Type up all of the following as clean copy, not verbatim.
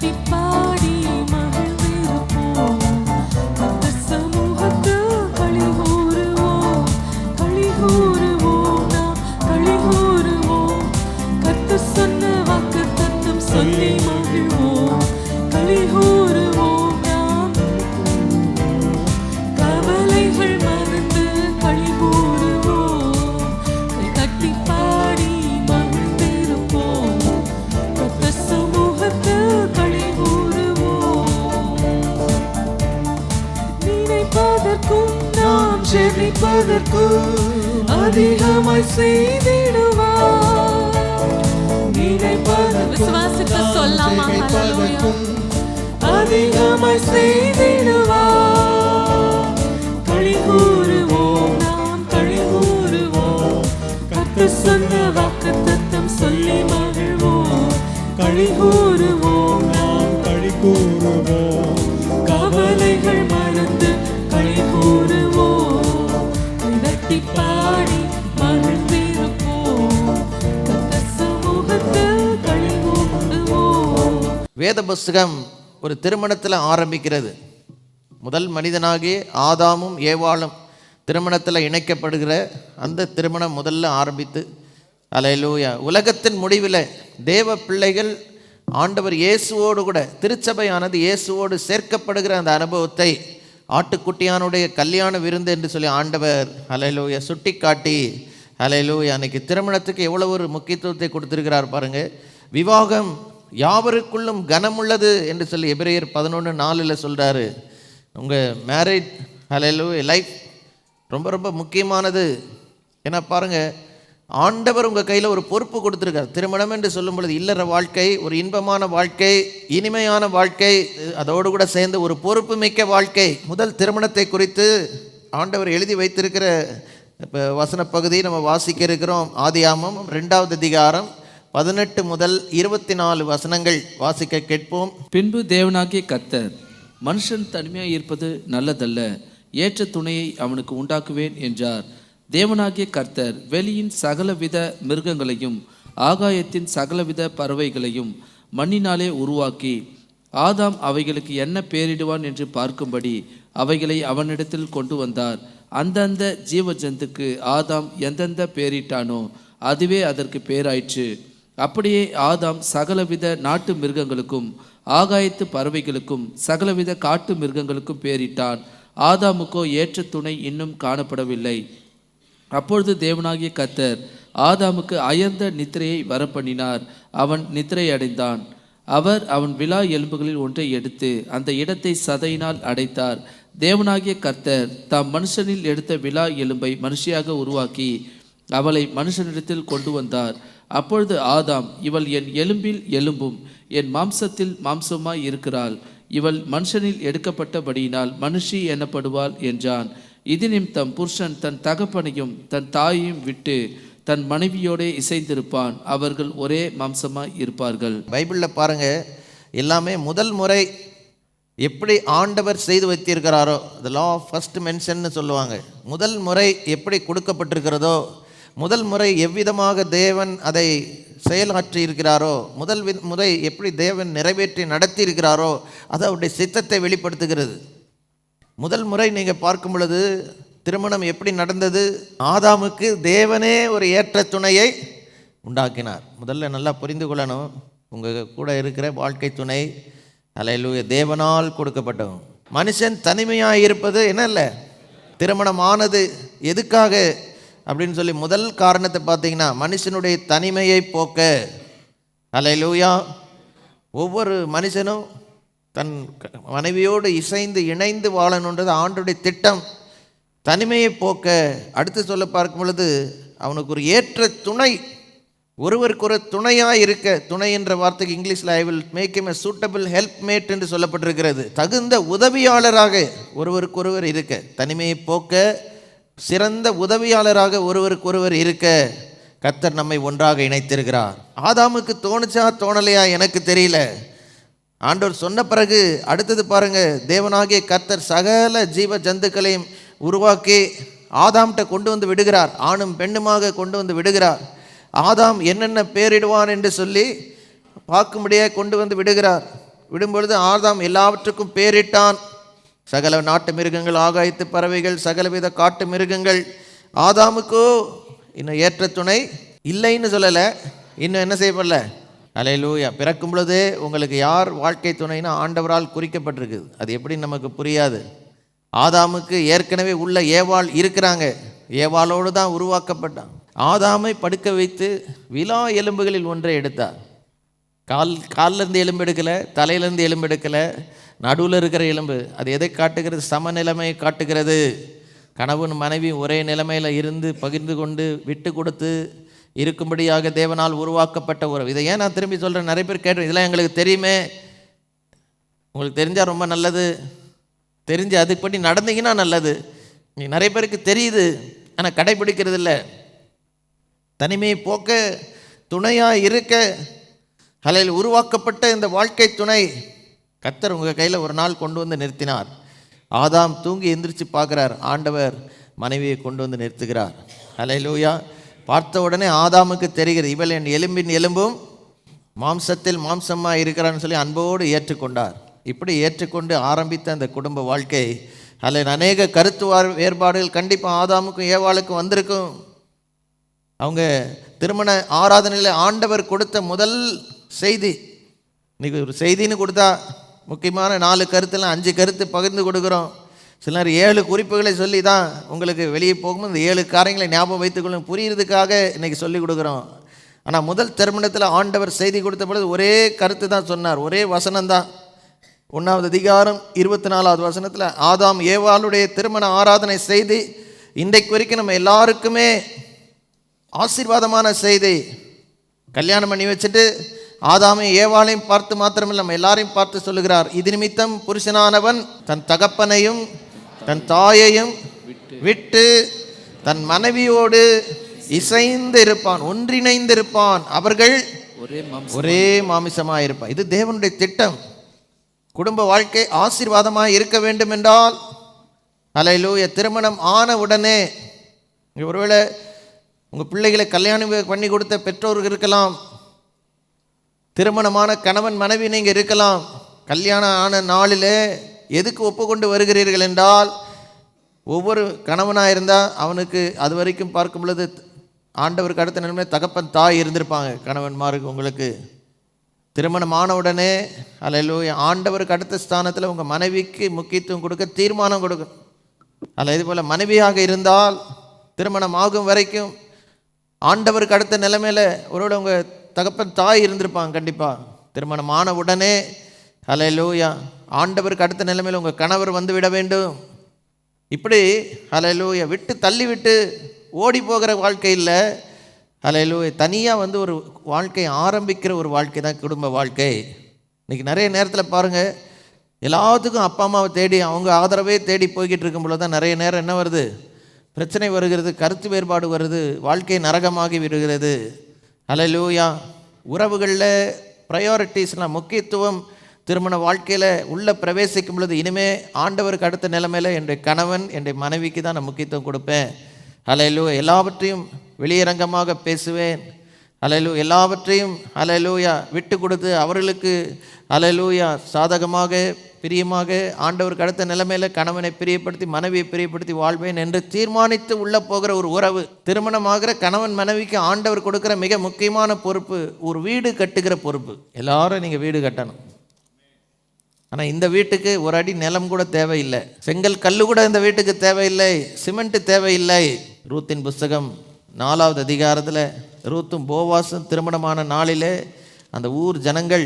கைதட்டி பாடி மகிழ்ந்திருப்போம். கர்த்தர் சமூகத்தில் களிகூருவோம், களிகூருவோம், நாம் களிகூருவோம். கர்த்தர் சொன்ன வாக்குத்தத்தம் சொல்லி மகிழ்வோம், களிகூருவோம். நாம் கவலைகள் மறந்து களிகூருவோம், கைதட்டி பாடி மகிழ்ந்திருப்போம். கர்த்தர் சமூகத்தில் களிகூருவோம். நினைப்பதற்கும் நாம் ஜெபிப்பதற்கும் அதிகமாய் செய்திடுவார். நினைப்பதற்கும் விசுவாசித்து சொல்லாமா ஹல்லேலூயா, அதிகமாய் செய்திடுவார். களிகூருவோம், நாம் களிகூருவோம். கர்த்தர் சொன்ன வாக்குத்தத்தம் சொல்லி மகிழ்வோம், களிகூருவோம், நாம் களிகூருவோம். கவலைகள் மறந்து களிகூருவோம், கைதட்டி பாடி மகிழ்ந்திருப்போம். கர்த்தர் சமூகத்தில் களிகூருவோம். வேத புஸ்தகம் ஒரு திருமணத்தில் ஆரம்பிக்கிறது. முதல் மனிதனாகிய ஆதாமும் ஏவாளும் திருமணத்தில் இணைக்கப்படுகிற அந்த திருமணம் முதல்ல ஆரம்பித்து அல்லேலூயா உலகத்தின் முடிவில் தேவ பிள்ளைகள் ஆண்டவர் இயேசுவோடு கூட திருச்சபையானது இயேசுவோடு சேர்க்கப்படுகிற அந்த அனுபவத்தை ஆட்டுக்குட்டியானுடைய கல்யாண விருந்து என்று சொல்லி ஆண்டவர் அல்லேலூயா சுட்டி காட்டி அல்லேலூயா அன்னைக்கு திருமணத்துக்கு எவ்வளோ ஒரு முக்கியத்துவத்தை கொடுத்திருக்கிறார் பாருங்க. விவாகம் யாவருக்குள்ளும் கனமுள்ளது என்று சொல்லி எபிரேயர் 11:4 சொல்கிறாரு. உங்கள் மேரேஜ் அல்லேலூயா லைஃப் ரொம்ப ரொம்ப முக்கியமானது. ஏன்னா பாருங்கள், ஆண்டவர் உங்கள் கையில் ஒரு பொறுப்பு கொடுத்துருக்கார். திருமணம் என்று சொல்லும் பொழுது இல்லற வாழ்க்கை, ஒரு இன்பமான வாழ்க்கை, இனிமையான வாழ்க்கை, அதோடு கூட சேர்ந்து ஒரு பொறுப்பு மிக்க வாழ்க்கை. முதல் திருமணத்தை குறித்து ஆண்டவர் எழுதி வைத்திருக்கிற இப்போ வசன பகுதியை நம்ம வாசிக்க இருக்கிறோம். ஆதியாகமம் 2வது அதிகாரம் 18 முதல் 24 வசனங்கள் வாசிக்க கேட்போம். பின்பு தேவனாகிய கர்த்தர், மனுஷன் தனிமையாக இருப்பது நல்லதல்ல, ஏற்ற துணையை அவனுக்கு உண்டாக்குவேன் என்றார். தேவனாகிய கர்த்தர் வெளியின் சகலவித மிருகங்களையும் ஆகாயத்தின் சகலவித பறவைகளையும் மண்ணினாலே உருவாக்கி, ஆதாம் அவைகளுக்கு என்ன பெயரிடுவான் என்று பார்க்கும்படி அவைகளை அவனிடத்தில் கொண்டு வந்தார். அந்தந்த ஜீவ ஜந்துக்கு ஆதாம் எந்தெந்த பெயரிட்டானோ அதுவே அதற்கு பெயராயிற்று. அப்படியே ஆதாம் சகலவித நாட்டு மிருகங்களுக்கும் ஆகாயத்து பறவைகளுக்கும் சகலவித காட்டு மிருகங்களுக்கும் பெயரிட்டான். ஆதாமுக்கோ ஏற்ற துணை இன்னும் காணப்படவில்லை. அப்பொழுது தேவனாகிய கர்த்தர் ஆதாமுக்கு அயர்ந்த நித்திரையை வரப்பண்ணினார். அவன் நித்திரை அடைந்தான். அவர் அவன் விலா எலும்புகளில் ஒன்றை எடுத்து அந்த இடத்தை சதையினால் அடைத்தார். தேவனாகிய கர்த்தர் தாம் மனுஷனில் எடுத்த விலா எலும்பை மனுஷியாக உருவாக்கி அவளை மனுஷனிடத்தில் கொண்டு வந்தார். அப்பொழுது ஆதாம், இவள் என் எலும்பில் எலும்பும் என் மாம்சத்தில் மாம்சமாய் இருக்கிறாள். இவள் மனுஷனில் எடுக்கப்பட்டபடியினால் மனுஷி எனப்படுவாள் என்றான். இது நிமித்தம் புருஷன் தன் தகப்பனையும் தன் தாயையும் விட்டு தன் மனைவியோடே இசைந்திருப்பான், அவர்கள் ஒரே மாம்சமாய் இருப்பார்கள். பைபிளில் பாருங்க, எல்லாமே முதல் முறை எப்படி ஆண்டவர் செய்து வைத்திருக்கிறாரோ, த லா ஆஃப் ஃபர்ஸ்ட் மென்ஷன்னு சொல்லுவாங்க. முதல் முறை எப்படி கொடுக்கப்பட்டிருக்கிறதோ, முதல் முறை எவ்விதமாக தேவன் அதை செயலாற்றி இருக்கிறாரோ, முதல் முறை எப்படி தேவன் நிறைவேற்றி நடத்தி இருக்கிறாரோ அது அவருடைய சித்தத்தை வெளிப்படுத்துகிறது. முதல் முறை நீங்கள் பார்க்கும் பொழுது திருமணம் எப்படி நடந்தது? ஆதாமுக்கு தேவனே ஒரு ஏற்ற துணையை உண்டாக்கினார். முதல்ல நல்லா புரிந்து கொள்ளணும், உங்கள் கூட இருக்கிற வாழ்க்கை துணை அல்லேலூயா தேவனால் கொடுக்கப்பட்டவன். மனுஷன் தனிமையாக இருப்பது என்ன இல்லை, திருமணம் ஆனது எதுக்காக அப்படின்னு சொல்லி முதல் காரணத்தை பார்த்தீங்கன்னா மனுஷனுடைய தனிமையை போக்க. அல்லேலூயா. ஒவ்வொரு மனுஷனும் தன் மனைவியோடு இசைந்து இணைந்து வாழணுன்றது ஆண்டுடைய திட்டம். தனிமையை போக்க. அடுத்து சொல்ல பார்க்கும் பொழுது அவனுக்கு ஒரு ஏற்ற துணை, ஒருவருக்கு ஒரு துணையாக இருக்க. துணை என்ற வார்த்தைக்கு இங்கிலீஷில் I will make him a suitable helpmate என்று சொல்லப்பட்டிருக்கிறது. தகுந்த உதவியாளராக ஒருவருக்கொருவர் இருக்க. தனிமையை போக்க சிறந்த உதவியாளராக ஒருவருக்கொருவர் இருக்க கர்த்தர் நம்மை ஒன்றாக இணைத்திருக்கிறார். ஆதாமுக்கு தோணுச்சா தோணலையா எனக்கு தெரியல. ஆண்டவர் சொன்ன பிறகு அடுத்தது பாருங்க, தேவனாகிய கர்த்தர் சகல ஜீவ ஜந்துக்களையும் உருவாக்கி ஆதாம்கிட்ட கொண்டு வந்து விடுகிறார். ஆணும் பெண்ணுமாக கொண்டு வந்து விடுகிறார். ஆதாம் என்னென்ன பேரிடுவான் என்று சொல்லி பார்க்கும்படியாக கொண்டு வந்து விடுகிறார். விடும்பொழுது ஆதாம் எல்லாவற்றுக்கும் பேரிட்டான். சகல நாட்டு மிருகங்கள், ஆகாயத்து பறவைகள், சகலவித காட்டு மிருகங்கள். ஆதாமுக்கோ இன்னும் ஏற்ற துணை இல்லைன்னு சொல்லலை, இன்னும் என்ன செய்யப்படல. அல்லேலூயா. பிறக்கும் பொழுதே உங்களுக்கு யார் வாழ்க்கை துணைன்னு ஆண்டவரால் குறிக்கப்பட்டிருக்குது. அது எப்படி நமக்கு புரியாது. ஆதாமுக்கு ஏற்கனவே உள்ள ஏவாள் இருக்கிறாங்க, ஏவாளோடு தான் உருவாக்கப்பட்டான். ஆதாமை படுக்க வைத்து விலா எலும்புகளில் ஒன்றை எடுத்தார். காலிலேருந்து எலும்பு எடுக்கலை, தலையிலேருந்து எலும்பு எடுக்கலை, நடுவில் இருக்கிற எலும்பு. அது எதை காட்டுகிறது? சமநிலைமையை காட்டுகிறது. கணவன் மனைவி ஒரே நிலைமையில் இருந்து பகிர்ந்து கொண்டு விட்டு கொடுத்து இருக்கும்படியாக தேவனால் உருவாக்கப்பட்ட உறவு. இதை ஏன் நான் திரும்பி சொல்கிறேன்? நிறைய பேர் கேட்டு இதெல்லாம் எங்களுக்கு தெரியுமே. உங்களுக்கு தெரிஞ்சால் ரொம்ப நல்லது, தெரிஞ்சு அதுபடி நடந்தீங்கன்னா நல்லது. நிறைய பேருக்கு தெரியுது, ஆனால் கடைபிடிக்கிறது இல்லை. தனிமையை போக்க துணையாக இருக்க ஹல்லேலூயா உருவாக்கப்பட்ட இந்த வாழ்க்கை துணை கர்த்தர் உங்கள் கையில் ஒரு நாள் கொண்டு வந்து நிறுத்தினார். ஆதாம் தூங்கி எந்திரிச்சு பார்க்குறார், ஆண்டவர் மனைவியை கொண்டு வந்து நிறுத்துகிறார். ஹல்லேலூயா. பார்த்த உடனே ஆதாமுக்கு தெரிகிறது, இவள் என் எலும்பின் எலும்பும் மாம்சத்தில் மாம்சமாக இருக்கிறான்னு சொல்லி அன்போடு ஏற்றுக்கொண்டார். இப்படி ஏற்றுக்கொண்டு ஆரம்பித்த அந்த குடும்ப வாழ்க்கை அதில் அநேக கருத்து வேறுபாடுகள் கண்டிப்பாக ஆதாமுக்கும் ஏவாளுக்கும் வந்திருக்கும். அவங்க திருமண ஆராதனையில் ஆண்டவர் கொடுத்த முதல் செய்தி, இன்றைக்கி ஒரு செய்தின்னு கொடுத்தா முக்கியமான 4 கருத்தில் 5 கருத்து பகிர்ந்து கொடுக்குறோம். சிலர் 7 குறிப்புகளை சொல்லி தான் உங்களுக்கு வெளியே போகும்போது இந்த 7 காரியங்களை ஞாபகம் வைத்துக்கொள்ளும் புரியுறதுக்காக இன்றைக்கி சொல்லி கொடுக்குறோம். ஆனால் முதல் திருமணத்தில் ஆண்டவர் செய்தி கொடுத்த பொழுது ஒரே கருத்து தான் சொன்னார், ஒரே வசனம்தான். 1ஆவது அதிகாரம் 24ஆவது வசனத்தில் ஆதாம் ஏவாளுடைய திருமண ஆராதனை செய்தி இன்றைக்கு வரைக்கும் நம்ம எல்லாருக்குமே ஆசீர்வாதமான செய்தி. கல்யாணம் பண்ணி வச்சுட்டு ஆதாமை ஏவாளையும் பார்த்து மாத்திரமில்லை நம்ம எல்லாரையும் பார்த்து சொல்லுகிறார், இது நிமித்தம் புருஷனானவன் தன் தகப்பனையும் தன் தாயையும் விட்டு தன் மனைவியோடு இசைந்து இருப்பான், ஒன்றிணைந்து இருப்பான், அவர்கள் ஒரே மாமிசமாக இருப்பான். இது தேவனுடைய திட்டம். குடும்ப வாழ்க்கை ஆசீர்வாதமாக இருக்க வேண்டும் என்றால் அல்லேலூயா திருமணம் ஆன உடனே, ஒருவேளை உங்கள் பிள்ளைகளை கல்யாணம் பண்ணி கொடுத்த பெற்றோர்கள் இருக்கலாம், திருமணமான கணவன் மனைவி நீங்கள் இருக்கலாம். கல்யாணம் ஆன நாளில் எதுக்கு ஒப்புக்கொண்டு வருகிறீர்கள் என்றால், ஒவ்வொரு கணவனாக இருந்தால் அவனுக்கு அது வரைக்கும் பார்க்கும் பொழுது ஆண்டவருக்கு அடுத்த நிலைமை தகப்பன் தாய் இருந்திருப்பாங்க. கணவன்மாருக்கு உங்களுக்கு திருமணம் ஆன உடனே அல்லேலூயா ஆண்டவருக்கு அடுத்த ஸ்தானத்தில் உங்கள் மனைவிக்கு முக்கியத்துவம் கொடுக்க தீர்மானம் கொடுக்கணும். அல்ல இது போல் மனைவியாக இருந்தால் திருமணம் ஆகும் வரைக்கும் ஆண்டவருக்கு அடுத்த நிலைமையில் ஒருவேளை உங்கள் தகப்பன் தாய் இருந்திருப்பாங்க. கண்டிப்பாக திருமணம் ஆன உடனே அல்லேலூயா ஆண்டவருக்கு அடுத்த நிலைமையில் உங்கள் கணவர் வந்து விட வேண்டும். இப்படி அல்லேலூயா விட்டு தள்ளி விட்டு ஓடி போகிற வாழ்க்கை இல்லை. அல்லேலூயா தனியாக வந்து ஒரு வாழ்க்கை ஆரம்பிக்கிற ஒரு வாழ்க்கை தான் குடும்ப வாழ்க்கை. இன்றைக்கி நிறைய நேரத்தில் பாருங்கள், எல்லாத்துக்கும் அப்பா அம்மாவை தேடி அவங்க ஆதரவே தேடி போய்கிட்டு இருக்கும் பொழுது தான் நிறைய நேரம் என்ன வருது, பிரச்சனை வருகிறது, கருத்து வேறுபாடு வருது, வாழ்க்கை நரகமாகி விடுகிறது. அல்லேலூயா உறவுகளில் ப்ரையாரிட்டிஸ்லாம் முக்கியத்துவம் திருமண வாழ்க்கையில் உள்ளே பிரவேசிக்கும் பொழுது இனிமேல் ஆண்டவருக்கு அடுத்த நிலைமையில் என்னுடைய கணவன் என்னுடைய மனைவிக்கு தான் நான் முக்கியத்துவம் கொடுப்பேன். அல்லேலூயா எல்லாவற்றையும் வெளியரங்கமாக பேசுவேன். அல்லேலூயா எல்லாவற்றையும் அல்லேலூயா விட்டு கொடுத்து அவர்களுக்கு அல்லேலூயா சாதகமாக பிரியமாக ஆண்டவருக்கு அடுத்த நிலைமையில் கணவனை பிரியப்படுத்தி மனைவியை பிரியப்படுத்தி வாழ்வேன் என்று தீர்மானித்து உள்ளே போகிற ஒரு உறவு. திருமணமாகிற கணவன் மனைவிக்கு ஆண்டவர் கொடுக்குற மிக முக்கியமான பொறுப்பு ஒரு வீடு கட்டுகிற பொறுப்பு. எல்லாரும் நீங்கள் வீடு கட்டணும். ஆனால் இந்த வீட்டுக்கு ஒரு அடி நிலம் கூட தேவையில்லை, செங்கல் கல் கூட இந்த வீட்டுக்கு தேவையில்லை, சிமெண்ட்டு தேவையில்லை. ரூத்தின் புஸ்தகம் 4ஆவது அதிகாரத்தில் ரூத்தும் போவாசும் திருமணமான நாளிலே அந்த ஊர் ஜனங்கள்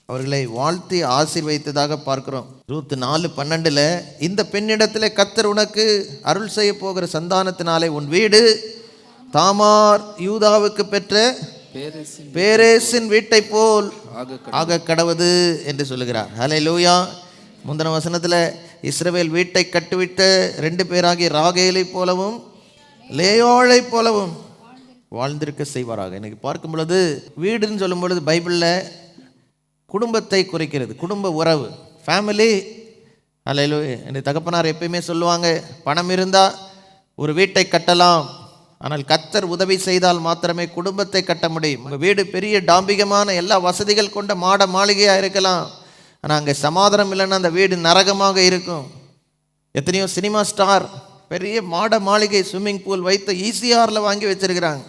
அவர்களை வாழ்த்தி ஆசீர்வதித்ததாக பார்க்கிறோம். ரூத்து 4:12 இந்த பெண்ணிடத்தில் கர்த்தர் உனக்கு அருள் செய்ய போகிற சந்தானத்தினாலே உன் வீடு தாமார் யூதாவுக்கு பெற்ற பேரேசின் வீட்டை போல் ஆக கடவுது என்று சொல்லுகிறார். ஹல்லேலூயா. முந்தின வசனத்தில் இஸ்ரவேல் வீட்டை கட்டுவிட்ட 2 பேராகிய ராகேலை போலவும் லேயோளை போலவும் வாழ்ந்திருக்க செய்வாராக. இன்னைக்கு பார்க்கும் பொழுது வீடுன்னு சொல்லும் பொழுது பைபிளில் குடும்பத்தை குறிக்கிறது, குடும்ப உறவு, ஃபேமிலி. அல்லேலூயா. என்னுடைய தகப்பனார் எப்பயுமே சொல்லுவாங்க, பணம் இருந்தால் ஒரு வீட்டை கட்டலாம், ஆனால் கர்த்தர் உதவி செய்தால் மாத்திரமே குடும்பத்தை கட்ட முடியும். உங்கள் வீடு பெரிய டாம்பிகமான எல்லா வசதிகள் கொண்ட மாட மாளிகையாக இருக்கலாம், ஆனால் அங்கே சமாதானம் இல்லைன்னா அந்த வீடு நரகமாக இருக்கும். எத்தனையோ சினிமா ஸ்டார் பெரிய மாட மாளிகை ஸ்விம்மிங் பூல் வைத்து ஈசிஆரில் வாங்கி வச்சிருக்கிறாங்க,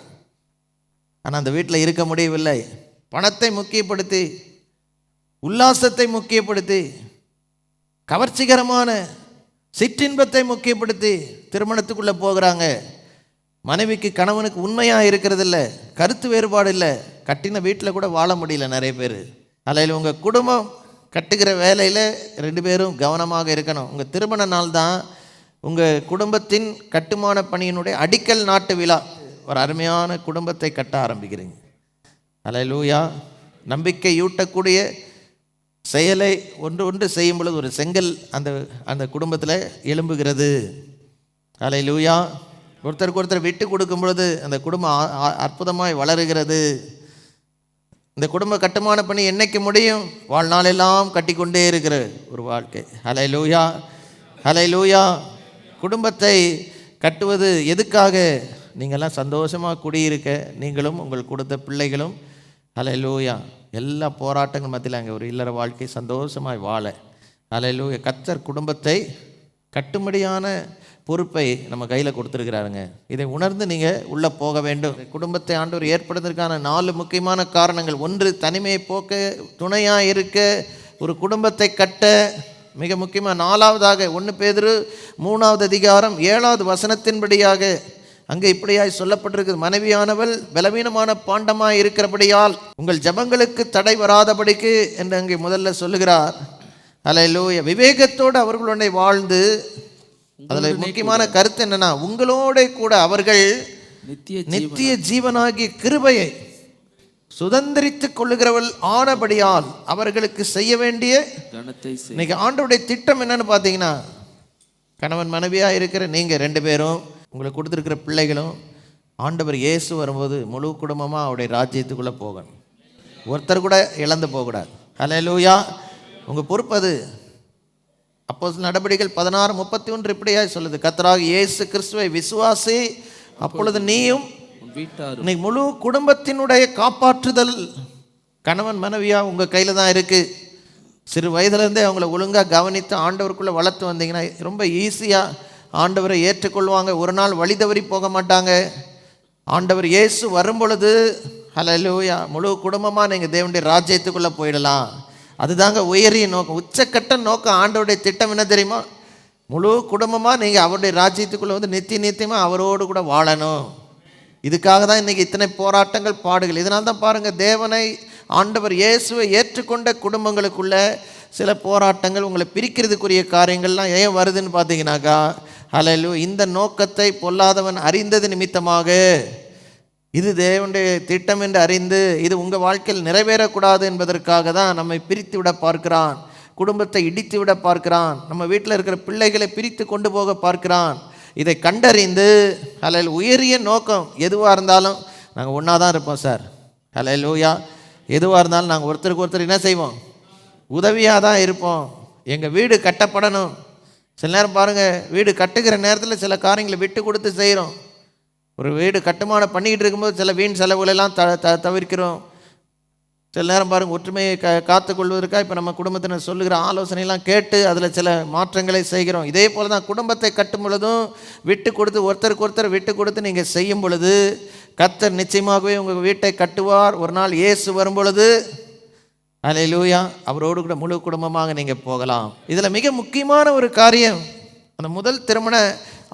ஆனால் அந்த வீட்டில் இருக்க முடியவில்லை. பணத்தை முக்கியப்படுத்தி, உல்லாசத்தை முக்கியப்படுத்தி, கவர்ச்சிகரமான சிற்றின்பத்தை முக்கியப்படுத்தி திருமணத்துக்குள்ளே போகிறாங்க. மனைவிக்கு கணவனுக்கு உண்மையாக இருக்கிறது இல்லை, கருத்து வேறுபாடு இல்லை, கட்டின வீட்டில் கூட வாழ முடியல நிறைய பேர். அதில் உங்கள் குடும்பம் கட்டுகிற வேலையில் 2 பேரும் கவனமாக இருக்கணும். உங்கள் திருமண நாள் தான் உங்கள் குடும்பத்தின் கட்டுமான பணியினுடைய அடிக்கல் நாட்டு விழா. ஒரு அருமையான குடும்பத்தை கட்ட ஆரம்பிக்கிறீங்க. அல்லேலூயா. நம்பிக்கை ஊட்டக்கூடிய செயலை ஒன்று செய்யும் பொழுது ஒரு செங்கல் அந்த குடும்பத்தில் எழும்புகிறது. அல்லேலூயா. ஒருத்தருக்கு ஒருத்தர் விட்டு கொடுக்கும் பொழுது அந்த குடும்பம் அற்புதமாய் வளருகிறது. இந்த குடும்ப கட்டுமான பணி என்னைக்கு முடியும்? வாழ்நாளெல்லாம் கட்டிக்கொண்டே இருக்கிற ஒரு வாழ்க்கை. அல்லேலூயா, அல்லேலூயா. குடும்பத்தை கட்டுவது எதுக்காக? நீங்கள்லாம் சந்தோஷமாக குடியிருக்க, நீங்களும் உங்கள் கொடுத்த பிள்ளைகளும். அல்லேலூயா. எல்லா போராட்டங்கள் மத்தியில் அங்கே ஒரு இல்லற வாழ்க்கை சந்தோஷமாய் வாழ. அல்லேலூயா. கர்த்தர் குடும்பத்தை கட்டும்படியான பொறுப்பை நம்ம கையில் கொடுத்துருக்கிறாருங்க. இதை உணர்ந்து நீங்கள் உள்ளே போக வேண்டும். குடும்பத்தை ஆண்டவர் ஏற்படுவதற்கான 4 முக்கியமான காரணங்கள். 1, தனிமையை போக்க துணையாக இருக்க, ஒரு குடும்பத்தை கட்ட. மிக முக்கியமாக 4வதாக 1 பேதுரு 3வது அதிகாரம் 7வது வசனத்தின்படியாக அங்கே இப்படியாய் சொல்லப்பட்டிருக்குது. மனைவியானவள் பலவீனமான பாண்டமாய் இருக்கிறபடியால் உங்கள் ஜபங்களுக்கு தடை வராதபடிக்கு என்று அங்கே முதல்ல சொல்லுகிறார். அல்லேலூயா. விவேகத்தோடு அவர்களுடைய வாழ்ந்து, அதில் முக்கியமான கருத்து என்னன்னா, உங்களோட கூட அவர்கள் நித்திய ஜீவனாகிய கிருபையை சுதந்திரித்துக் கொள்ளுகிறவள் ஆனபடியால் அவர்களுக்கு செய்ய வேண்டிய இன்னைக்கு ஆண்டவருடைய திட்டம் என்னன்னு பார்த்தீங்கன்னா, கணவன் மனைவியாக இருக்கிற நீங்கள் 2 பேரும், உங்களுக்கு கொடுத்துருக்கிற பிள்ளைகளும், ஆண்டவர் இயேசு வரும்போது முழு குடும்பமாக அவருடைய ராஜ்யத்துக்குள்ளே போகணும். ஒருத்தர் கூட இழந்து போகக்கூடாது. அல்லேலூயா. உங்கள் பொறுப்பு அது. அப்போஸ்தலர் நடபடிகள் 16:31 இப்படியாய் சொல்லுது. கர்த்தராகிய இயேசு கிறிஸ்துவை விசுவாசி, அப்பொழுது நீயும் இன்னைக்கு முழு குடும்பத்தினுடைய காப்பாற்றுதல் கணவன் மனைவியா உங்கள் கையில் தான் இருக்குது. சிறு வயதுலேருந்தே அவங்கள ஒழுங்காக கவனித்து ஆண்டவருக்குள்ளே வளர்த்து வந்தீங்கன்னா ரொம்ப ஈஸியாக ஆண்டவரை ஏற்றுக்கொள்வாங்க. ஒரு நாள் வழி தவறி போக மாட்டாங்க. ஆண்டவர் இயேசு வரும்பொழுது அல்லேலூயா முழு குடும்பமாக நீங்கள் தேவனுடைய ராஜ்யத்துக்குள்ளே போயிடலாம். அதுதாங்க உயரிய நோக்கம், உச்சக்கட்ட நோக்கம். ஆண்டவருடைய திட்டம் என்ன தெரியுமா? முழு குடும்பமாக நீங்கள் அவருடைய ராஜ்யத்துக்குள்ளே வந்து நித்தியமாக அவரோடு கூட வாழணும். இதுக்காக தான் இன்றைக்கி இத்தனை போராட்டங்கள், பாடுகள். இதனால் தான் பாருங்கள், தேவனை ஆண்டவர் இயேசுவை ஏற்றுக்கொண்ட குடும்பங்களுக்குள்ள சில போராட்டங்கள், உங்களை பிரிக்கிறதுக்குரிய காரியங்கள்லாம் ஏன் வருதுன்னு பார்த்தீங்கன்னாக்கா, அல்லேலூயா, இந்த நோக்கத்தை பொல்லாதவன் அறிந்தது நிமித்தமாக, இது தேவனுடைய திட்டம் என்று அறிந்து இது உங்கள் வாழ்க்கையில் நிறைவேறக்கூடாது என்பதற்காக தான் நம்மை பிரித்து விட பார்க்கிறான். குடும்பத்தை இடித்து விட பார்க்கிறான். நம்ம வீட்டில் இருக்கிற பிள்ளைகளை பிரித்து கொண்டு போக பார்க்கிறான். இதை கண்டறிந்து அல்லேலூயா, உயரிய நோக்கம் எதுவாக இருந்தாலும் நாங்கள் ஒன்றா தான் இருப்போம் சார். அல்லேலூயா. எதுவாக இருந்தாலும் நாங்கள் ஒருத்தருக்கு ஒருத்தர் என்ன செய்வோம்? உதவியாக தான் இருப்போம். எங்கள் வீடு கட்டப்படணும். சில நேரம் பாருங்கள், வீடு கட்டுகிற நேரத்தில் சில காரியங்களை விட்டு கொடுத்து செய்கிறோம். ஒரு வீடு கட்டுமானம் பண்ணிக்கிட்டு இருக்கும்போது சில வீண் செலவுகளெல்லாம் தவிர்க்கிறோம். சில நேரம் பாருங்கள், ஒற்றுமையை காத்துக்கொள்வதற்காக இப்போ நம்ம குடும்பத்தினர் சொல்லுகிற ஆலோசனையெல்லாம் கேட்டு அதில் சில மாற்றங்களை செய்கிறோம். இதே போல் தான் குடும்பத்தை கட்டும் பொழுதும் விட்டு கொடுத்து, ஒருத்தருக்கு ஒருத்தர் விட்டு கொடுத்து நீங்கள் செய்யும் பொழுது கர்த்தர் நிச்சயமாகவே உங்கள் வீட்டை கட்டுவார். ஒரு நாள் இயேசு வரும் பொழுது அல்லேலூயா அவரோடு கூட முழு குடும்பமாக நீங்கள் போகலாம். இதில் மிக முக்கியமான ஒரு காரியம், அந்த முதல் திருமண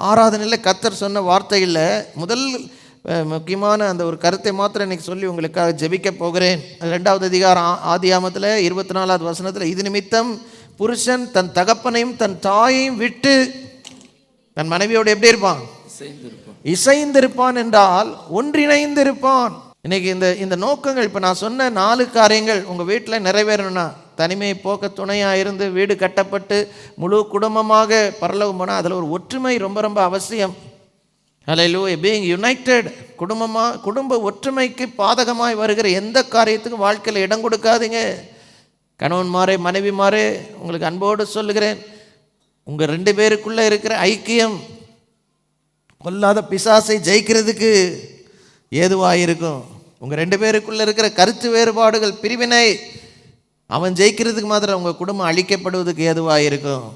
ஆராதனையில் கர்த்தர் சொன்ன வார்த்தைகளில் முதல் முக்கியமான அந்த ஒரு கருத்தை மாத்திரம் இன்றைக்கி சொல்லி உங்களுக்காக ஜெபிக்க போகிறேன். 2வது அதிகாரம் ஆதியாமத்தில் 24வது வசனத்தில், இது நிமித்தம் புருஷன் தன் தகப்பனையும் தன் தாயையும் விட்டு தன் மனைவியோடு எப்படி இருப்பான்? இசைந்திருப்பான் என்றால் ஒன்றிணைந்திருப்பான். இன்னைக்கு இந்த நோக்கங்கள், இப்போ நான் சொன்ன 4 காரியங்கள் உங்கள் வீட்டில் நிறைவேறணும்னா, தனிமையை போக்க துணையாக இருந்து வீடு கட்டப்பட்டு முழு குடும்பமாக பரலோகம் போனால் அதில் ஒரு ஒற்றுமை ரொம்ப ரொம்ப அவசியம். அல்லேலூயா. பீயிங் யுனைடெட், குடும்ப ஒற்றுமைக்கு பாதகமாய் வருகிற எந்த காரியத்துக்கும் வாழ்க்கையில் இடம் கொடுக்காதீங்க. கணவன்மாரே மனைவிமாரே, உங்களுக்கு அன்போடு சொல்லுகிறேன், உங்கள் 2 பேருக்குள்ளே இருக்கிற ஐக்கியம், பொல்லாத பிசாசை ஜெயிக்கிறதுக்கு ஏதுவாக இருக்கும். உங்கள் 2 பேருக்குள்ளே இருக்கிற கருத்து வேறுபாடுகள், பிரிவினை, அவன் ஜெயிக்கிறதுக்கு மாத்திரம் உங்கள் குடும்பம் அழிக்கப்படுவதுக்கு ஏதுவாக இருக்கும்.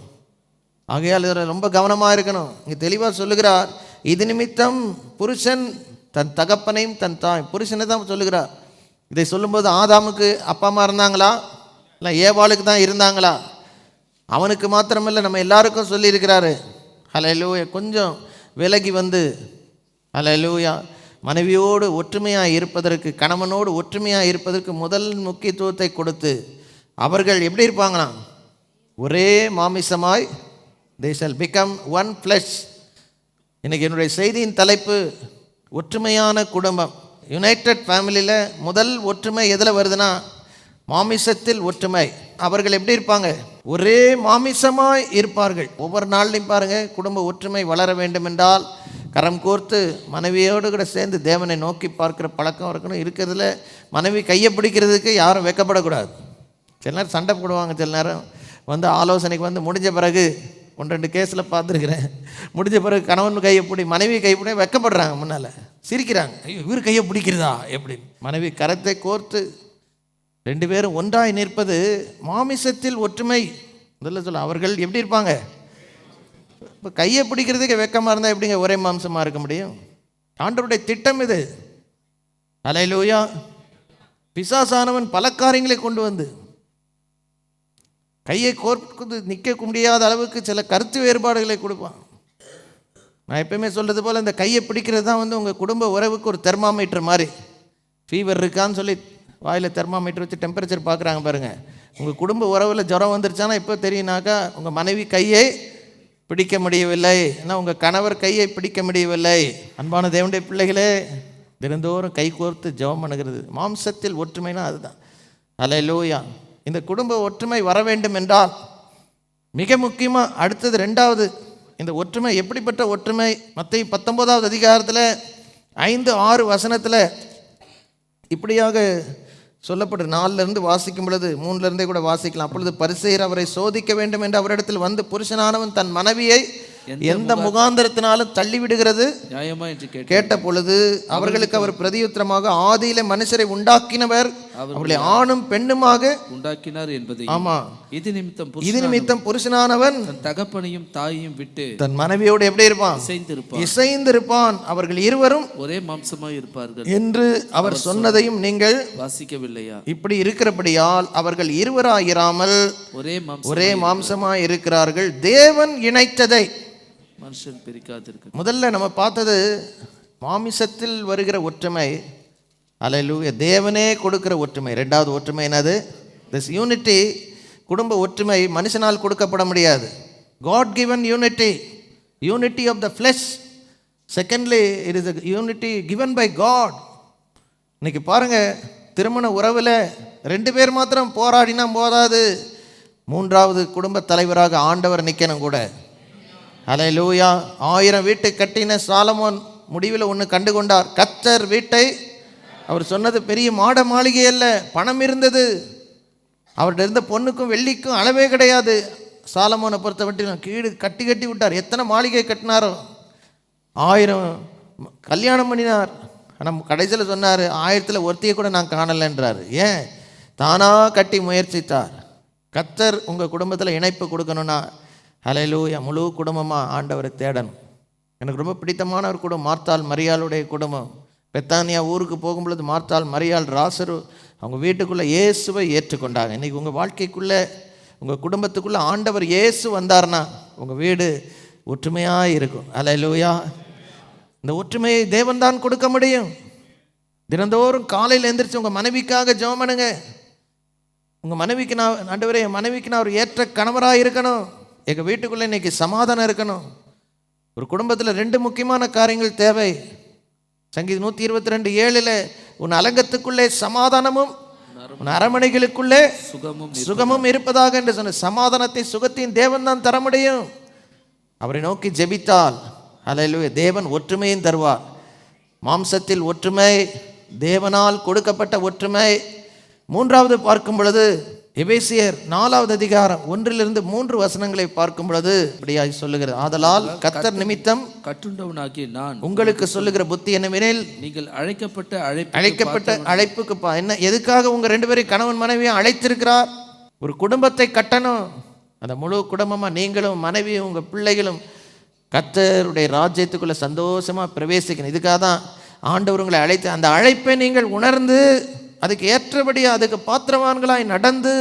ஆகையால் இதில் ரொம்ப கவனமாக இருக்கணும். இங்கே தெளிவாக சொல்லுகிறார், இது நிமித்தம் புருஷன் தன் தகப்பனையும் தன் தாய், புருஷனை தான் சொல்லுகிறார். இதை சொல்லும்போது ஆதாமுக்கு அப்பா அம்மா இருந்தாங்களா, இல்லை ஏவாளுக்கு தான் இருந்தாங்களா? அவனுக்கு மாத்திரமில்லை, நம்ம எல்லாருக்கும் சொல்லியிருக்கிறாரு. ஹல்லேலூயா. கொஞ்சம் விலகி வந்து ஹல்லேலூயா மனைவியோடு ஒற்றுமையாக இருப்பதற்கு, கணவனோடு ஒற்றுமையாக இருப்பதற்கு முதல் முக்கியத்துவத்தை கொடுத்து, அவர்கள் எப்படி இருப்பாங்களாம்? ஒரே மாமிசமாய், they shall become one flesh. இன்றைக்கி என்னுடைய செய்தியின் தலைப்பு ஒற்றுமையான குடும்பம். யுனைடெட் ஃபேமிலியில் முதல் ஒற்றுமை எதில் வருதுன்னா, மாமிசத்தில் ஒற்றுமை. அவர்கள் எப்படி இருப்பாங்க? ஒரே மாமிசமாய் இருப்பார்கள். ஒவ்வொரு நாள்லையும் பாருங்கள், குடும்ப ஒற்றுமை வளர வேண்டும் என்றால் கரம் கோர்த்து மனைவியோடு கூட சேர்ந்து தேவனை நோக்கி பார்க்குற பழக்கம் இருக்கணும். இருக்கிறதுல மனைவி கையை பிடிக்கிறதுக்கு யாரும் வெக்கப்படக்கூடாது. சில நேரம் சண்டை போடுவாங்க, சில நேரம் வந்து ஆலோசனைக்கு வந்து முடிஞ்ச பிறகு 1-2 கேஸில் பார்த்துருக்குறேன். முடிஞ்ச பிறகு கணவன் கையை பிடி, மனைவி கையை பிடி, வெக்கப்படுறாங்க, முன்னால் சிரிக்கிறாங்க, ஐயோ இவர் கையை பிடிக்கிறதா எப்படி. மனைவி கரத்தை கோர்த்து 2 பேரும் ஒன்றாய் நிற்பது மாமிசத்தில் ஒற்றுமை. முதல்ல சொல்ல, அவர்கள் எப்படி இருப்பாங்க? இப்போ கையை பிடிக்கிறதுக்கு வெக்கமாக இருந்தால் எப்படிங்க ஒரே மாம்சமாக இருக்க முடியும்? ஆண்டவருடைய திட்டம் இது. ஹல்லேலூயா. பிசாசானவன் பல காரியங்களை கொண்டு வந்து கையை கோர்த்து நிற்க முடியாத அளவுக்கு சில கருத்து வேறுபாடுகளை கொடுப்பான். நான் எப்பயுமே சொல்கிறது போல், இந்த கையை பிடிக்கிறது தான் வந்து உங்கள் குடும்ப உறவுக்கு ஒரு தெர்மாமீட்டர் மாதிரி. ஃபீவர் இருக்கான்னு சொல்லி வாயில் தெர்மாமீட்டர் வச்சு டெம்பரேச்சர் பார்க்குறாங்க பாருங்கள். உங்கள் குடும்ப உறவில் ஜுரம் வந்துருச்சானா இப்போ தெரியுனாக்கா, உங்கள் மனைவி கையை பிடிக்க முடியவில்லை, ஏன்னா உங்கள் கணவர் கையை பிடிக்க முடியவில்லை. அன்பான தேவனுடைய பிள்ளைகளே, தினந்தோறும் கை கோர்த்து ஜெபம் பண்ணுகிறது மாம்சத்தில் ஒற்றுமைனா அதுதான். ஹல்லேலூயா. இந்த குடும்ப ஒற்றுமை வர வேண்டும் என்றால் மிக முக்கியமாக அடுத்தது 2வது, இந்த ஒற்றுமை எப்படிப்பட்ட ஒற்றுமை? மத்தேயு 19வது அதிகாரத்தில் 5-6 வசனத்தில் இப்படியாக சொல்லப்படும். 4லேருந்து வாசிக்கும் பொழுது 3லேருந்தே கூட வாசிக்கலாம். அப்பொழுது பரிசேயர் அவரை சோதிக்க வேண்டும் என்று அவரிடத்தில் வந்து, புருஷனானவன் தன் மனைவியை எந்த முகாந்தரத்தினாலும் தள்ளிவிடுகிறது நியாயமா என்று கேட்ட பொழுது அவர்களுக்கு அவர் பிரதியுத்தரமாக, ஆதியிலே மனுஷரை உண்டாக்கினவர் அவர்களை ஆணும் பெண்ணுமாக உண்டாக்கினார் என்பதை, ஆமா, இது நிமித்தம் புருஷனானவன் தன் தகப்பனையும் தாயையும் விட்டு தன் மனைவியோடு எப்படி இருப்பான்? இசைந்திருப்பான். அவர்கள் இருவரும் ஒரே மாம்சமாய் இருப்பார்கள் என்று அவர் சொன்னதையும் நீங்கள் வாசிக்கவில்லையா? இப்படி இருக்கிறபடியால் அவர்கள் இருவராயிராமல் ஒரே மாம்சமாய் இருக்கிறார்கள். தேவன் இணைத்ததை மனுஷன் பிரிக்காதிருக்க. முதல்ல நம்ம பார்த்தது மாமிசத்தில் வருகிற ஒற்றுமை. அல்லேலூயா. தேவனே கொடுக்கிற ஒற்றுமை. 2வது ஒற்றுமை என்னது? This unity. குடும்ப ஒற்றுமை மனுஷனால் கொடுக்கப்பட முடியாது. God given unity, unity of the flesh. Secondly, it is a unity given by God. இன்னைக்கு பாருங்க, திருமண உறவில் 2 பேர் மாத்திரம் போராடினா போதாது, 3வது குடும்ப தலைவராக ஆண்டவர் நிற்கணும் கூட. ஹல்லேலூயா. 1000 வீட்டை கட்டின சாலமோன் முடிவில் ஒன்று கண்டு கொண்டார். கர்த்தர் வீட்டை, அவர் சொன்னது பெரிய மாட மாளிகை அல்ல, பணம் இருந்தது. அவர்கிட்ட இருந்த பொண்ணுக்கும் வெள்ளிக்கும் அளவே கிடையாது. சாலமோனை பொறுத்த மட்டும் கீடு கட்டி கட்டி விட்டார். எத்தனை மாளிகை கட்டினாரோ, 1000 கல்யாணம் பண்ணினார். ஆனால் கடைசியில் சொன்னார், 1000ல் ஒருத்தையை கூட நான் காணலைன்றார். ஏன்? தானாக கட்டி முயற்சித்தார். கர்த்தர் உங்கள் குடும்பத்தில் இணைப்பு கொடுக்கணும்னா, ஹல்லேலூயா, முழு குடும்பமாக ஆண்டவரை தேடணும். எனக்கு ரொம்ப பிடித்தமான ஒரு குடும்பம் மார்த்தாள் மரியாளுடைய குடும்பம். பெத்தானியா ஊருக்கு போகும்பொழுது மார்த்தாள் மரியாள் ராசரு அவங்க வீட்டுக்குள்ளே இயேசுவை ஏற்றுக்கொண்டாங்க. இன்றைக்கி உங்கள் வாழ்க்கைக்குள்ளே, உங்கள் குடும்பத்துக்குள்ளே ஆண்டவர் இயேசு வந்தார்னா உங்கள் வீடு ஒற்றுமையாக இருக்கும். ஹல்லேலூயா. இந்த ஒற்றுமையை தேவன் தான் கொடுக்க முடியும். தினந்தோறும் காலையில் எழுந்திரிச்சு உங்கள் மனைவிக்காக ஜெபம் பண்ணுங்க. உங்கள் மனைவிக்கு நான், ஆண்டவரே, என் மனைவிக்கு நான் ஒரு ஏற்ற கணவராக இருக்கணும். எங்கள் வீட்டுக்குள்ளே இன்றைக்கி சமாதானம் இருக்கணும். ஒரு குடும்பத்தில் 2 முக்கியமான காரியங்கள் தேவை. சங்கீதம் 122:7 உன் அலங்கத்துக்குள்ளே சமாதானமும் உன் அரமனைகளுக்குள்ளே சுகமும் இருப்பதாக என்று சொன்ன, சமாதானத்தை சுகத்தையும் தேவன் தான் தர முடியும். அவரை நோக்கி ஜெபித்தால் ஹல்லேலூயா, தேவன் ஒற்றுமையும் தருவார். மாம்சத்தில் ஒற்றுமை, தேவனால் கொடுக்கப்பட்ட ஒற்றுமை. 3வது பார்க்கும் பொழுது எபேசியர் 4வது அதிகாரம் 1-3 வசனங்களை பார்க்கும் பொழுது இப்படியாய் சொல்லுகிறது, ஆதலால் கர்த்தர் நிமித்தம் கட்டுண்டவனாகிய நான் உங்களுக்கு சொல்லுகிற புத்தி என்னவெனில், நீங்கள் அழைக்கப்பட்ட அழைப்புக்கு என்ன, எதுக்காக உங்க 2 பேரையும் கணவன் மனைவியும் அழைத்திருக்கிறார்? ஒரு குடும்பத்தை கட்டணும். அந்த முழு குடும்பமா நீங்களும் மனைவியும் உங்க பிள்ளைகளும் கர்த்தருடைய ராஜ்யத்துக்குள்ள சந்தோஷமா பிரவேசிக்கணும். இதுக்காக தான் ஆண்டவர் உங்களை அழைத்து, அந்த அழைப்பை நீங்கள் உணர்ந்து அதுக்கு ஏற்றபடியா அதுக்கு பாத்திரவான்களாய் நடந்து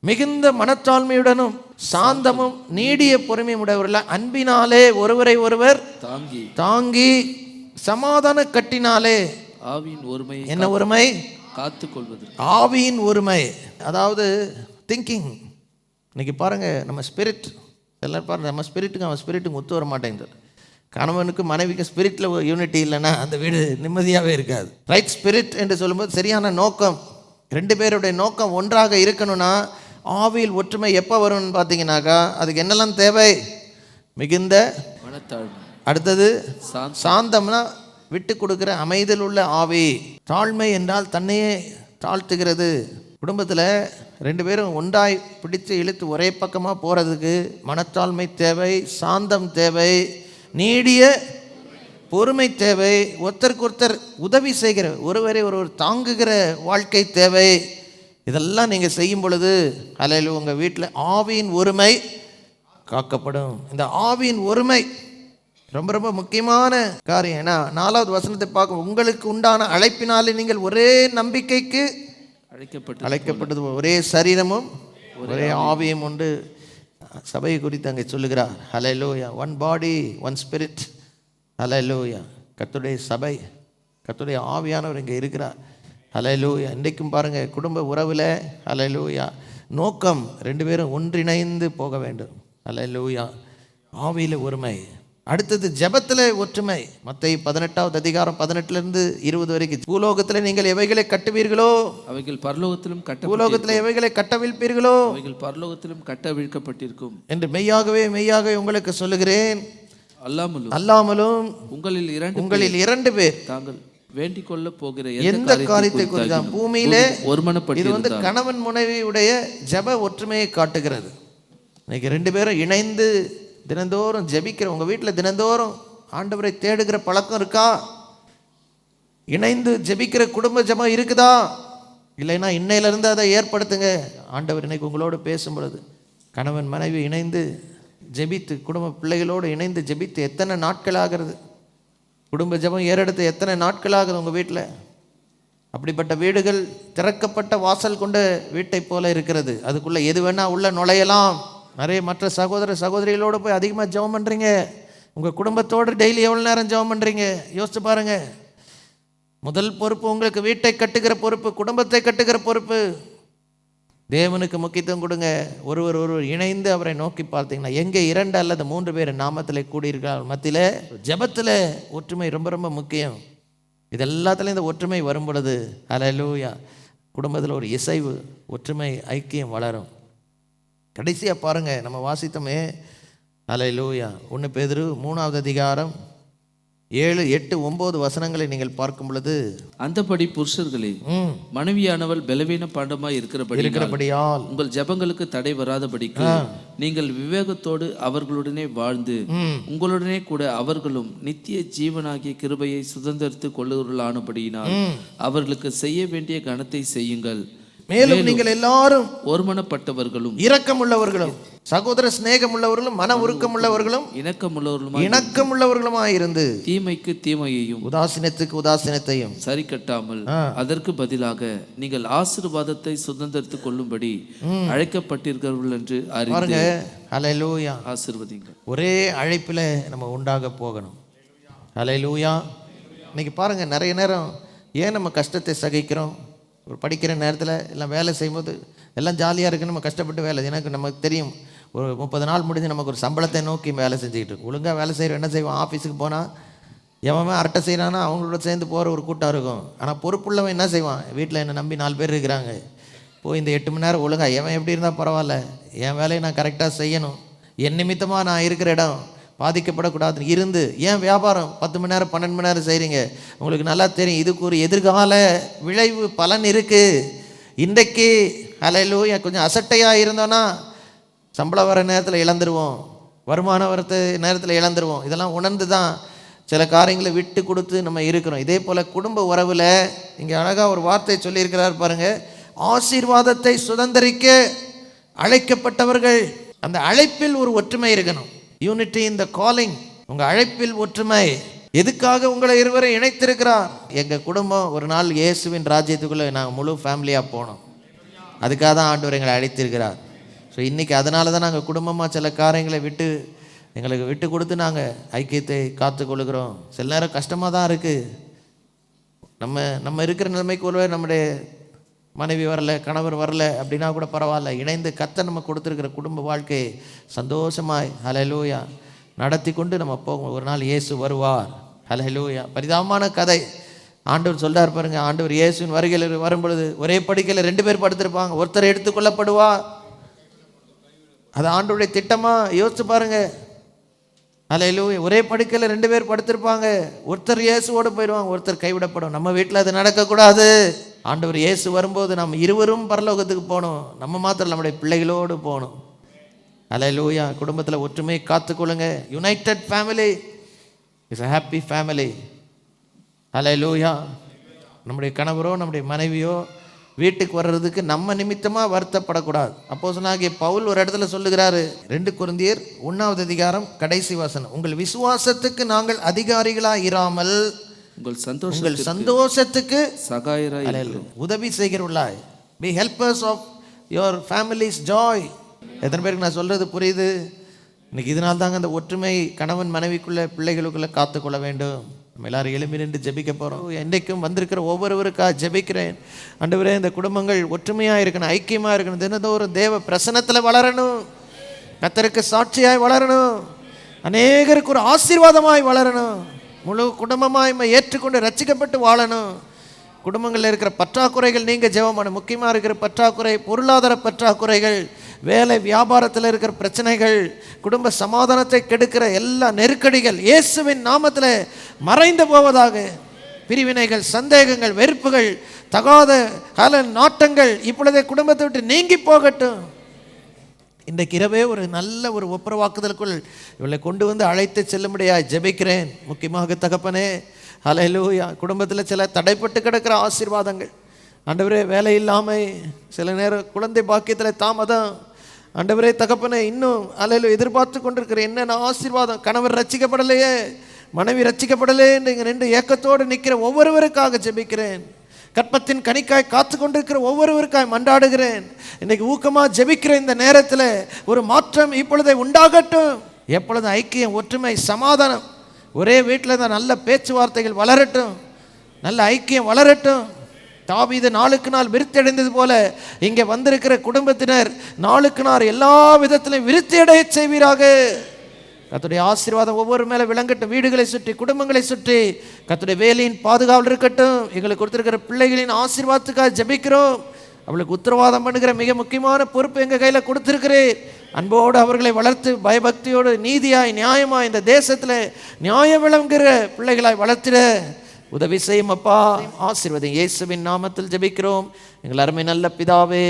மிகுந்த மனத்தாழ்மையுடனும் சாந்தமும் நீடிய பொறுமையும் உடையவர்களாய் அன்பினாலே ஒருவரை ஒருவர் தாங்கி சமாதான கட்டினாலே ஆவியின் ஒருமை, என்ன ஒருமை? காத்துக்கொள்வது. ஆவியின் ஒருமை, அதாவது திங்கிங். இன்னைக்கு பாருங்க, நம்ம ஸ்பிரிட் எல்லாரும் பாருங்க, நம்ம ஸ்பிரிட்டுக்கு அவன் ஸ்பிரிட்டுக்கு ஒத்து வர மாட்டேங்குது. கணவனுக்கு மனைவிக்கு ஸ்பிரிட்டில் யூனிட்டி இல்லைன்னா அந்த வீடு நிம்மதியாகவே இருக்காது. ரைட் ஸ்பிரிட் என்று சொல்லும்போது சரியான நோக்கம், 2 பேருடைய நோக்கம் ஒன்றாக இருக்கணும்னா ஆவியில் ஒற்றுமை எப்போ வரும்னு பார்த்தீங்கன்னாக்கா, அதுக்கு என்னெல்லாம் தேவை? மிகுந்த மனத்தாழ்மை, அடுத்தது சாந்தம்னா விட்டு கொடுக்குற அமைதியில் உள்ள ஆவி, தாழ்மை என்றால் தன்னையே தாழ்த்துகிறது. குடும்பத்தில் 2 பேரும் ஒன்றாய் பிடித்து இழுத்து ஒரே பக்கமாக போகிறதுக்கு மனத்தாழ்மை தேவை, சாந்தம் தேவை, நீடிய பொறுமை தேவை, ஒருத்தருக்கு ஒருத்தர் உதவி செய்கிற, ஒருவரை ஒருவர் தாங்குகிற வாழ்க்கை தேவை. இதெல்லாம் நீங்கள் செய்யும் பொழுது அல்ல உங்கள் வீட்டில் ஆவியின் ஒருமை காக்கப்படும். இந்த ஆவியின் ஒருமை ரொம்ப ரொம்ப முக்கியமான காரியம். ஏன்னா 4வது வசனத்தை பார்க்க, உங்களுக்கு உண்டான அழைப்பினாலே நீங்கள் ஒரே நம்பிக்கைக்கு அழைக்கப்பட்டது, ஒரே சரீரமும் ஒரே ஆவியும் உண்டு. சபையை குறித்து அங்கே சொல்லுகிறார். Hallelujah. One body one spirit. Hallelujah. கர்த்தருடைய சபை, கர்த்தருடைய ஆவியானவர் இங்கே இருக்கிறார். ஹல்லேலூயா. இன்றைக்கும் பாருங்கள், குடும்ப உறவில் ஹல்லேலூயா நோக்கம் 2 பேரும் ஒன்றிணைந்து போக வேண்டும். ஹல்லேலூயா. ஆவியில் ஒருமை. அடுத்தது ஜெபத்தில் ஒற்றுமை. மத்தேயு 18வது அதிகாரம் 18-20 வரைக்கும், பூலோகத்தில் நீங்கள் எவைகளை கட்டுவீர்களோ அவைகள் பரலோகத்திலும் பூலோகத்தில் எவைகளை கட்டவிழ்ப்பீர்களோ அவைகள் பரலோகத்திலும் கட்டவிழ்க்கப்பட்டிருக்கும் என்று மெய்யாகவே உங்களுக்கு சொல்லுகிறேன். அல்லாமலும் உங்களில் 2 பேர் தாங்கள் வேண்டிக் கொள்ள போகிற எந்த காரியத்தை குறித்து பூமியிலே ஒருமனப்பட்டு, இது வந்து கணவன் மனைவியுடைய ஜெப ஒற்றுமையை காட்டுகிறது. இன்னைக்கு 2 பேரும் இணைந்து தினந்தோறும் ஜெபிக்கிற, உங்கள் வீட்டில் தினந்தோறும் ஆண்டவரை தேடுகிற பழக்கம் இருக்கா? இணைந்து ஜெபிக்கிற குடும்ப ஜெபம் இருக்குதா? இல்லைன்னா இன்னையிலேருந்து அதை ஏற்படுத்துங்க. ஆண்டவர் இன்னைக்கு உங்களோடு பேசும் பொழுது கணவன் மனைவி இணைந்து ஜெபித்து, குடும்ப பிள்ளைகளோடு இணைந்து ஜெபித்து எத்தனை நாட்கள் ஆகிறது? குடும்ப ஜெபம் ஏறெடுத்து எத்தனை நாட்கள் ஆகுது உங்கள் வீட்டில்? அப்படிப்பட்ட வீடுகள் திறக்கப்பட்ட வாசல் கொண்ட வீட்டை போல இருக்கிறது. அதுக்குள்ளே எது வேணால் உள்ள நுழையலாம். நிறைய மற்ற சகோதர சகோதரிகளோடு போய் அதிகமாக ஜெபம் பண்ணுறீங்க. உங்கள் குடும்பத்தோடு டெய்லி எவ்வளோ நேரம் ஜெபம் பண்ணுறீங்க? யோசிச்சு பாருங்கள். முதல் பொறுப்பு உங்களுக்கு வீட்டை கட்டுகிற பொறுப்பு, குடும்பத்தை கட்டுகிற பொறுப்பு. தேவனுக்கு முக்கியத்துவம் கொடுங்க. ஒருவர் இணைந்து அவரை நோக்கி பார்த்தீங்கன்னா, எங்கே 2 அல்லது 3 பேர் நாமத்தில் கூடியிருக்கார் மத்தியில் ஜெபத்தில் ஒற்றுமை ரொம்ப ரொம்ப முக்கியம். இது எல்லாத்துலேயும் இந்த ஒற்றுமை வரும் பொழுது ஹல்லேலூயா குடும்பத்தில் ஒரு இசைவு, ஒற்றுமை, ஐக்கியம் வளரும். கடைசியாக பாருங்கள், நம்ம வாசித்தோமே ஹல்லேலூயா 1 பேதுரு 3வது அதிகாரம் 7, 8, 9 வசனங்களை நீங்கள் பார்க்கும் பொழுது, அந்தபடி புருஷர்களே மனைவியானவள் பலவீன பாண்டமாய் இருக்கிறபடியால் உங்கள் ஜெபங்களுக்கு தடை வராதபடிக்கு நீங்கள் விவேகத்தோடு அவர்களுடனே வாழ்ந்து உங்களுடனே கூட அவர்களும் நித்திய ஜீவனாகிய கிருபையை சுதந்திரித்து கொள்ளுவர்களானபடியினால் அவர்களுக்கு செய்ய வேண்டிய கனத்தை செய்யுங்கள். மேலும் நீங்கள் எல்லாரும் ஒருமனப்பட்டவர்களும் இரக்கமுள்ளவர்களும் சகோதர சிநேகம் உள்ளவர்களும் மன உருக்கம் உள்ளவர்களும் இணக்கமுள்ளவர்களுமாய் இருந்து தீமைக்கு தீமையையும் உதாசீனத்துக்கு உதாசீனத்தையும் சரி கட்டாமல் அதற்கு பதிலாக நீங்கள் ஆசீர்வாதத்தை சுதந்திரித்துக் கொள்ளும்படி அழைக்கப்பட்டிருக்கிறவர்கள் என்று அறிந்து ஹல்லேலூயா ஆசீர்வதிங்கள். ஒரே அழைப்பில் நம்ம உண்டாக போகணும். ஹல்லேலூயா. இன்னைக்கு பாருங்க, நிறைய நேரம் ஏன் நம்ம கஷ்டத்தை சகிக்கிறோம்? ஒரு படிக்கிற நேரத்தில் எல்லாம் வேலை செய்யும்போது எல்லாம் ஜாலியாக இருக்குன்னு நம்ம கஷ்டப்பட்டு வேலை, எனக்கு நமக்கு தெரியும் ஒரு 30 நாள் முடிஞ்சு நமக்கு ஒரு சம்பளத்தை நோக்கி வேலை செஞ்சுக்கிட்டு இருக்கும். ஒழுங்காக வேலை செய்கிறோம், என்ன செய்வோம்? ஆஃபீஸுக்கு போனால் எவன் அரட்டை செய்கிறானா அவங்களோட சேர்ந்து போகிற ஒரு கூட்டம் இருக்கும். ஆனால் பொறுப்புள்ளவன் என்ன செய்வான்? வீட்டில் என்னை நம்பி 4 பேர் இருக்கிறாங்க, போய் இந்த 8 மணி நேரம் ஒழுங்காக எவன் எப்படி இருந்தால் பரவாயில்ல, என் வேலையை நான் கரெக்டாக செய்யணும், என் நிமித்தமாக நான் இருக்கிற இடம் பாதிக்கப்படக்கூடாதுன்னு இருந்து ஏன் வியாபாரம் 10 மணி நேரம் 12 மணி நேரம் செய்கிறீங்க? உங்களுக்கு நல்லா தெரியும் இதுக்கு ஒரு எதிர்கால விளைவு பலன் இருக்குது. இன்றைக்கு ஹல்லேலூயா கொஞ்சம் அசட்டையாக இருந்தோன்னா சம்பளம் வர நேரத்தில் இழந்துருவோம், வருமானம் வரத்து நேரத்தில் இழந்துருவோம். இதெல்லாம் உணர்ந்து தான் சில காரியங்களை விட்டு கொடுத்து நம்ம இருக்கிறோம். இதே போல் குடும்ப உறவில் இங்கே அழகாக ஒரு வார்த்தை சொல்லியிருக்கிறார் பாருங்கள், ஆசீர்வாதத்தை சுதந்திரிக்க அழைக்கப்பட்டவர்கள். அந்த அழைப்பில் ஒரு ஒற்றுமை இருக்கணும். யூனிட்டி இன் த காலிங். உங்கள் அழைப்பில் ஒற்றுமை. எதுக்காக உங்களை இருவரை இணைத்திருக்கிறார்? எங்கள் குடும்பம் ஒரு நாள் இயேசுவின் ராஜ்யத்துக்குள்ளே நாங்கள் முழு ஃபேமிலியாக போனோம். அதுக்காக தான் ஆண்டவர் எங்களை அழைத்திருக்கிறார். ஸோ இன்றைக்கி அதனால தான் நாங்கள் குடும்பமாக சில காரியங்களை எங்களுக்கு விட்டு கொடுத்து நாங்கள் ஐக்கியத்தை காத்து கொள்கிறோம். சில நேரம் கஷ்டமாக தான் இருக்குது. நம்ம இருக்கிற நிலைமைக்கு ஒருவே நம்முடைய மனைவி வரல, கணவர் வரல அப்படின்னா கூட பரவாயில்ல, இணைந்து கர்த்தர் நம்ம கொடுத்துருக்கிற குடும்ப வாழ்க்கையை சந்தோஷமாய் ஹல்லேலூயா நடத்தி கொண்டு நம்ம போகும். ஒரு நாள் இயேசு வருவார். ஹல்லேலூயா. பரிதாபமான கதை. ஆண்டவர் சொல்றார் பாருங்க, ஆண்டவர் இயேசுவின் வருகையில் வரும்பொழுது ஒரே படுக்கையில் 2 பேர் படுத்திருப்பாங்க. ஒருத்தர் எடுத்துக்கொள்ளப்படுவார். அது ஆண்டவருடைய திட்டமா? யோசிச்சு பாருங்க. ஹல்லேலூயா. ஒரே படுக்கையில் 2 பேர் படுத்திருப்பாங்க. ஒருத்தர் இயேசுவோடு போயிடுவாங்க, ஒருத்தர் கைவிடப்படும். நம்ம வீட்டில் அது நடக்கக்கூடாது. ஆண்டவர் இயேசு வரும்போது நம்ம இருவரும் பரலோகத்துக்கு போகணும். நம்ம மாத்திரம் நம்முடைய பிள்ளைகளோடு போகணும். ஹல்லேலூயா. குடும்பத்தில் ஒற்றுமையை காத்துக்கொள்ளுங்க. United family is a happy family. Hallelujah. நம்முடைய கணவரோ நம்முடைய மனைவியோ வீட்டுக்கு வர்றதுக்கு நம்ம நிமித்தமாக வருத்தப்படக்கூடாது. அப்போஸ்தலனாகிய பவுல் ஒரு இடத்துல சொல்லுகிறாரு, 2 கொரிந்தியர் 1வது அதிகாரம் கடைசி வசனம், உங்கள் விசுவாசத்துக்கு நாங்கள் அதிகாரிகளாக இராமல் உங்கள் சந்தோஷத்துக்கு சகாயராய் உதவி செய்கிறவர்களாய், be helpers of your family's joy. எத்தனை பேருக்கு நான் சொல்றது புரியுது? இன்னைக்கு இதனால தாங்க அந்த ஒற்றுமை கணவன் மனைவிக்குள்ள பிள்ளைகளுக்குள்ள காத்துக்கொள்ள வேண்டும். நம்ம எல்லாரும் எழும்பி நின்று ஜெபிக்க போகிறோம். என்றைக்கும் வந்திருக்கிற ஒவ்வொருவருக்காக ஜெபிக்கிறேன். ஆண்டவரே, இந்த குடும்பங்கள் ஒற்றுமையாக இருக்கணும், ஐக்கியமாக இருக்கணும், தினந்தோறும் தேவ பிரசன்னத்தில் வளரணும், கர்த்தருக்கு சாட்சியாய் வளரணும், அநேகருக்கு ஒரு ஆசீர்வாதமாய் வளரணும், முழு குடும்பமாய் ஏற்றுக்கொண்டு ரட்சிக்கப்பட்டு வாழணும். குடும்பங்களில் இருக்கிற பற்றாக்குறைகள் நீங்கள் ஜெபம் பண்ண. முக்கியமாக இருக்கிற பற்றாக்குறை பொருளாதார பற்றாக்குறைகள், வேலை வியாபாரத்தில் இருக்கிற பிரச்சனைகள், குடும்ப சமாதானத்தை கெடுக்கிற எல்லா நெருக்கடிகள் இயேசுவின் நாமத்தில் மறைந்து போவதாக. பிரிவினைகள், சந்தேகங்கள், வெறுப்புகள், தகாத நாட்டங்கள் இப்பொழுதே குடும்பத்தை விட்டு நீங்கி போகட்டும். இன்றைக்கு இரவே ஒரு நல்ல ஒரு ஒப்புரவாக்குதலுக்குள் இவளை கொண்டு வந்து அழைத்து செல்லும்படியாக ஜெபிக்கிறேன். முக்கியமாக தகப்பனே, ஹல்லேலூயா, குடும்பத்தில் சில தடைப்பட்டு கிடக்கிற ஆசீர்வாதங்கள், ஆண்டவரே, வேலை இல்லாமல், சில நேரம் குழந்தை பாக்கியத்தில் தாமதம், ஆண்டவரே தகப்பனே, இன்னும் ஹல்லேலூயா எதிர்பார்த்து கொண்டிருக்கிற என்னென்ன ஆசீர்வாதம், கணவர் ரட்சிக்கப்படலையே, மனைவி ரட்சிக்கப்படலையே என்று நின்று ஏக்கத்தோடு நிற்கிற ஒவ்வொருவருக்காக ஜெபிக்கிறேன். கற்பத்தின் கனிக்காய் காத்து கொண்டிருக்கிற ஒவ்வொருவருக்காய் மன்றாடுகிறேன். இன்னைக்கு ஊக்கமாக ஜெபிக்கிற இந்த நேரத்தில் ஒரு மாற்றம் இப்பொழுதே உண்டாகட்டும். எப்பொழுது ஐக்கியம், ஒற்றுமை, சமாதானம், ஒரே வீட்டில் தான் நல்ல பேச்சுவார்த்தைகள் வளரட்டும், நல்ல ஐக்கியம் வளரட்டும். தாவீது நாளுக்கு நாள் விருத்தி அடைந்தது போல இங்கே வந்திருக்கிற குடும்பத்தினர் நாளுக்கு நாள் எல்லா விதத்திலும் விருத்தி அடைய செய்வீராக. கர்த்தருடைய ஆசீர்வாதம் ஒவ்வொரு மேலே விளங்கட்டும். வீடுகளை சுற்றி, குடும்பங்களை சுற்றி கர்த்தருடைய வேலையின் பாதுகாவல் இருக்கட்டும். எங்களுக்கு கொடுத்திருக்கிற பிள்ளைகளின் ஆசீர்வாதத்துக்காக ஜெபிக்கிறோம். அவளுக்கு உத்தரவாதம் பண்ணுகிற மிக முக்கியமான பொறுப்பு எங்கள் கையில் கொடுத்திருக்கிறேன். அன்போடு அவர்களை வளர்த்து பயபக்தியோடு நீதியாய் நியாயமாய் இந்த தேசத்தில் நியாயம் விளங்குகிற பிள்ளைகளாய் வளர்த்திட உதவி செய்யும் அப்பா. ஆசீர்வாதம் இயேசுவின் நாமத்தில் ஜெபிக்கிறோம் எங்கள் அருமை நல்ல பிதாவே.